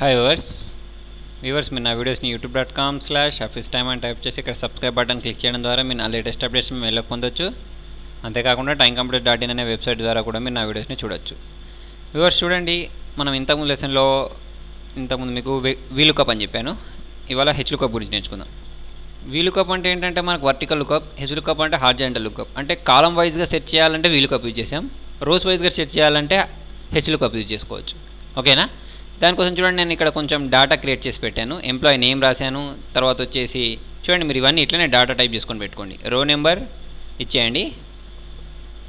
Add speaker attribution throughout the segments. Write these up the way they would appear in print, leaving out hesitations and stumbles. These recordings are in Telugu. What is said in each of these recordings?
Speaker 1: హాయ్ వ్యూవర్స్ మీరు నా వీడియోస్ని youtube.com/officetime అని టైప్ చేసి ఇక్కడ సబ్స్క్రైబ్ బటన్ క్లిక్ చేయడం ద్వారా మీరు నా లేటెస్ట్ అప్డేట్స్ మెయిల్లో పొందొచ్చు. అంతేకాకుండా timecomputer.in అనే వెబ్సైట్ ద్వారా కూడా మీరు నా వీడియోస్ని చూడొచ్చు. వ్యూవర్స్ చూడండి, మనం ఇంతకుముందు లెసన్లో మీకు వీలుకప్ అని చెప్పాను. ఇవాళ హెచ్లుకప్ గురించి నేర్చుకుందాం. వీలుకప్ అంటే ఏంటంటే మనకు వర్టికల్ లుకప్, హెచ్లుకప్ అంటే హారిజాంటల్ లుకప్. అంటే కాలం వైజ్గా సెట్ చేయాలంటే వీలుకప్ యూజ్ చేసాం, రోస్ వైజ్గా సెట్ చేయాలంటే హెచ్లుకప్ యూజ్ చేసుకోవచ్చు. ఓకేనా? దానికోసం చూడండి, నేను ఇక్కడ కొంచెం డేటా క్రియేట్ చేసి పెట్టాను. ఎంప్లాయీ నేమ్ రాశాను. తర్వాత వచ్చేసి చూడండి, మీరు ఇవన్నీ ఇట్లనే డేటా టైప్ చేసుకొని పెట్టుకోండి. రో నెంబర్ ఇచ్చేయండి.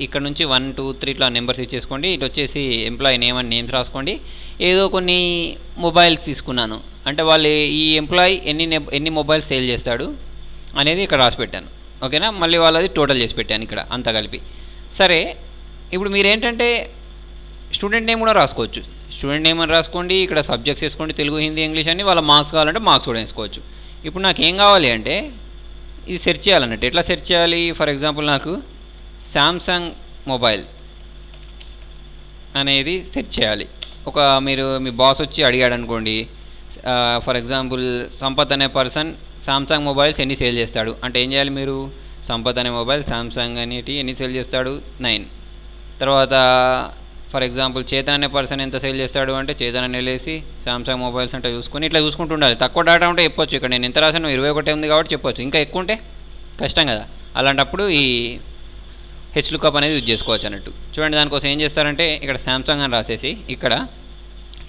Speaker 1: ఇక్కడ నుంచి 1 2 3 ఇట్లా నెంబర్స్ ఇచ్చేసుకోండి. ఇటు వచ్చేసి ఎంప్లాయీ నేమ్ అని నేమ్స్ రాసుకోండి. ఏదో కొన్ని మొబైల్స్ తీసుకున్నాను అంటే వాళ్ళు ఈ ఎంప్లాయీ ఎన్ని మొబైల్స్ సేల్ చేస్తాడు అనేది ఇక్కడ రాసి పెట్టాను. ఓకేనా? మళ్ళీ వాళ్ళది టోటల్ చేసి పెట్టాను ఇక్కడ అంతా కలిపి. సరే, ఇప్పుడు మీరేంటంటే స్టూడెంట్ నేమ్ కూడా రాసుకోవచ్చు. స్టూడెంట్ నేమ్ అని రాసుకోండి. ఇక్కడ సబ్జెక్ట్స్ వేసుకోండి, తెలుగు, హిందీ, ఇంగ్లీష్ అని. వాళ్ళ మార్క్స్ కావాలంటే మార్క్స్ కూడా వేసుకోవచ్చు. ఇప్పుడు నాకు ఏం కావాలి అంటే ఇది సెర్చ్ చేయాలన్నట్టు. ఎట్లా సెర్చ్ చేయాలి? ఫర్ ఎగ్జాంపుల్ నాకు శాంసంగ్ మొబైల్ అనేది సెర్చ్ చేయాలి. మీరు మీ బాస్ వచ్చి అడిగాడు అనుకోండి, ఫర్ ఎగ్జాంపుల్ సంపత్ అనే పర్సన్ శాంసంగ్ మొబైల్స్ ఎన్ని సేల్ చేస్తాడు అంటే ఏం చేయాలి మీరు? సంపత్ అనే మొబైల్ శాంసంగ్ అనేటి ఎన్ని సేల్ చేస్తాడు? 9. తర్వాత ఫర్ ఎగ్జాంపుల్ చేతన్ అనే పర్సన్ ఎంత సేల్ చేస్తాడు అంటే చేతన్ అని వెళ్ళేసి శాంసంగ్ మొబైల్స్ అంటే చూసుకొని ఇట్లా చూసుకుంటూ ఉండాలి. తక్కువ డేటా ఉంటే చెప్పొచ్చు. ఇక్కడ నేను ఎంత రాశాను 21 ఉంది కాబట్టి చెప్పొచ్చు. ఇంకా ఎక్కువ ఉంటే కష్టం కదా. అలాంటప్పుడు ఈ హెచ్లుకప్ అనేది యూజ్ చేసుకోవచ్చు అన్నట్టు. చూడండి, దానికోసం ఏం చేస్తారంటే ఇక్కడ శాంసంగ్ అని రాసేసి ఇక్కడ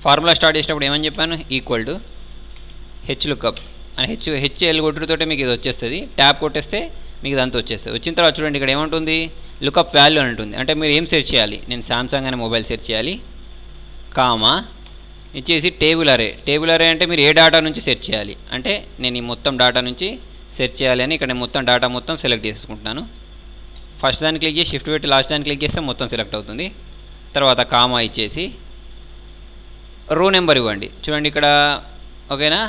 Speaker 1: ఫార్ములా స్టార్ట్ చేసేటప్పుడు ఏమని చెప్పాను? ఈక్వల్ టు హెచ్లుకప్ అని హెచ్ఎల్ కొట్టుతోటే మీకు ఇది వచ్చేస్తుంది. ట్యాప్ కొట్టేస్తే మీకు ఇదంతా వచ్చేస్తుంది. వచ్చిన తర్వాత చూడండి, ఇక్కడ ఏమంటుంది? లుకప్ వాల్యూ అని ఉంటుంది. అంటే మీరు ఏం సెర్చ్ చేయాలి? నేను శాంసంగ్ అనే మొబైల్ సెర్చ్ చేయాలి, కామా ఇచ్చేసి టేబుల్ అరే అంటే మీరు ఏ డేటా నుంచి సెర్చ్ చేయాలి అంటే నేను ఈ మొత్తం డేటా నుంచి సెర్చ్ చేయాలి అని ఇక్కడ నేను మొత్తం డేటా మొత్తం సెలెక్ట్ చేసుకుంటున్నాను. ఫస్ట్ దాన్ని క్లిక్ చేసి షిఫ్ట్ పెట్టి లాస్ట్ దాన్ని క్లిక్ చేస్తే మొత్తం సెలెక్ట్ అవుతుంది. తర్వాత కామా ఇచ్చేసి రో నెంబర్ ఇవ్వండి. చూడండి ఇక్కడ, ఓకేనా?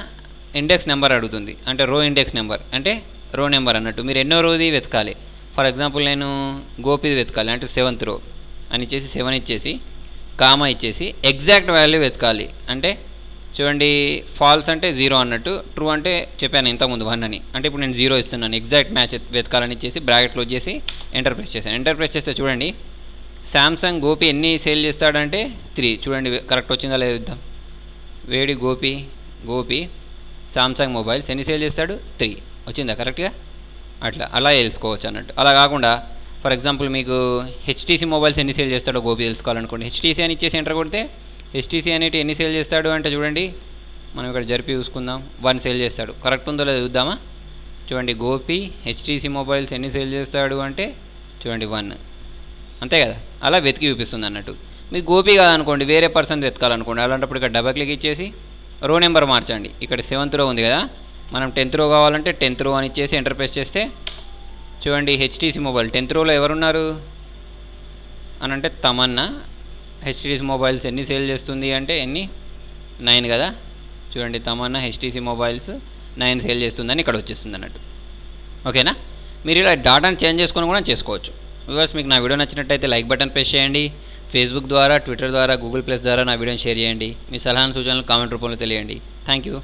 Speaker 1: ఇండెక్స్ నెంబర్ అడుగుతుంది అంటే రో ఇండెక్స్ నెంబర్ అంటే రో నెంబర్ అన్నట్టు. మీరు ఎన్నో రోది వెతకాలి. ఫర్ ఎగ్జాంపుల్ నేను గోపిది వెతకాలి అంటే 7th రో అని ఇచ్చేసి 7 ఇచ్చేసి కామా ఇచ్చేసి ఎగ్జాక్ట్ వాల్యూ వెతకాలి. అంటే చూడండి, ఫాల్స్ అంటే 0 అన్నట్టు, ట్రూ అంటే చెప్పాను ఇంతకుముందు 1 అని. అంటే ఇప్పుడు నేను 0 ఇస్తున్నాను. ఎగ్జాక్ట్ మ్యాచ్ వెతకాలని ఇచ్చేసి బ్రాకెట్ క్లోజ్ చేసి ఎంటర్ ప్రెస్ చేశాను. ఎంటర్ ప్రెస్ చేస్తే చూడండి, శాంసంగ్ గోపి ఎన్ని సేల్ చేస్తాడంటే 3. చూడండి కరెక్ట్ వచ్చిందా లేదా చూద్దాం. వేడి గోపి శాంసంగ్ మొబైల్స్ ఎన్ని సేల్ చేస్తాడు? 3. వచ్చిందా కరెక్ట్గా? అలా తెలుసుకోవచ్చు అన్నట్టు. అలా కాకుండా ఫర్ ఎగ్జాంపుల్ మీకు హెచ్టీసీ మొబైల్స్ ఎన్ని సేల్ చేస్తాడో గోపి తెలుసుకోవాలనుకోండి. హెచ్టీసీ అని ఇచ్చేసి ఎంటర్ కొడితే హెచ్టీసీ అనేటి ఎన్ని సేల్ చేస్తాడు అంటే చూడండి, మనం ఇక్కడ జరిపి చూసుకుందాం. 1 సేల్ చేస్తాడు. కరెక్ట్ ఉందో లేదో చూద్దామా? చూడండి, గోపి హెచ్టీసీ మొబైల్స్ ఎన్ని సేల్ చేస్తాడు అంటే చూడండి 1. అంతే కదా? అలా వెతికి చూపిస్తుంది అన్నట్టు. మీకు గోపి కాదనుకోండి, వేరే పర్సన్ వెతకాలనుకోండి. అలాంటప్పుడు ఇక్కడ డబల్ క్లిక్ ఇచ్చేసి రో నెంబర్ మార్చండి. ఇక్కడ 7th రో ఉంది కదా, మనం 10th రో కావాలంటే 10th రో అని ఇచ్చేసి ఎంటర్ ప్రెస్ చేస్తే చూడండి, హెచ్టీసీ మొబైల్ 10th రోలో ఎవరున్నారు అని అంటే తమన్నా. హెచ్టీసీ మొబైల్స్ ఎన్ని సేల్ చేస్తుంది అంటే 9 కదా. చూడండి, తమన్నా హెచ్టీసీ మొబైల్స్ 9 సేల్ చేస్తుందని ఇక్కడ వచ్చేస్తుంది అన్నట్టు. ఓకేనా? మీరు ఇలా డాటాను చేంజ్ చేసుకొని కూడా చేసుకోవచ్చు. వ్యూవర్స్, మీకు నా వీడియో నచ్చినట్టయితే లైక్ బటన్ ప్రెస్ చేయండి. ఫేస్బుక్ ద్వారా, ట్విట్టర్ ద్వారా, గూగుల్ ప్లస్ ద్వారా నా వీడియోని షేర్ చేయండి. మీ సలహాను సూచనలు కామెంట్ రూపంలో తెలియండి. Thank you.